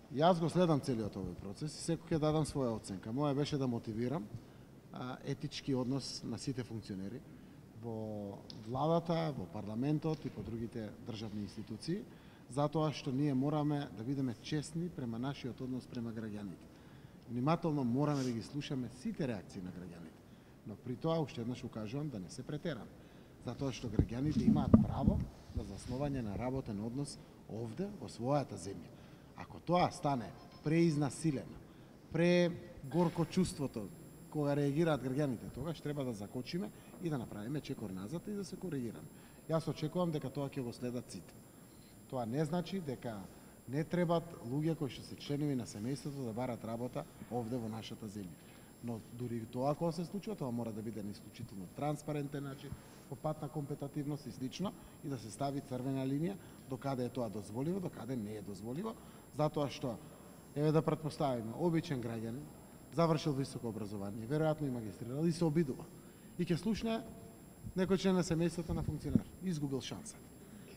Јас го следам целиот овој процес и секој ќе дадам своја оценка. Моја беше да мотивирам етички однос на сите функционери во владата, во парламентот и по другите државни институции, затоа што ние мораме да бидеме честни према нашиот однос према граѓаните. Внимателно мораме да ги слушаме сите реакции на граѓаните, но при тоа уште еднаш укажувам да не се претераме, затоа што граѓаните имаат право на засновање на работен однос овде во својата земја. Ако тоа стане преизнасилено, прегорко чувството кога реагираат граѓаните, тогаш треба да закочиме и да направиме чекор назад и да се коригираме. Јас очекувам дека тоа ќе го следат сите. Тоа не значи дека не требат луѓе кои што се членови на семејството да барат работа овде во нашата земја. Но дури тоа кога се случува, тоа мора да биде на исклучително транспарентен начин, по пат на компетативност и слично, и да се стави црвена линија до каде е тоа дозволиво, до каде не е дозволиво, затоа што еве да претпоставиме обичен граѓанин завршил високо образование, веројатно и магистрирал и се обидува. И ќе слушне некој член на семејството на функционер, изгубил шанса.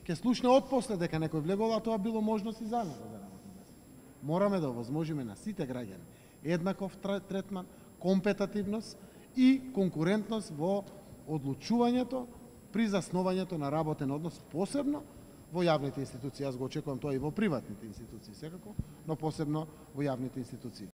Ќе слушне отпосле дека некој влегол, а тоа било можност и за него да работи место. Мораме да овозможиме на сите граѓани еднаков третман, компетативност и конкурентност во одлучувањето при заснованието на работен однос, посебно во јавните институции. Јас го очекувам тоа и во приватните институции секако, но посебно во јавните институции.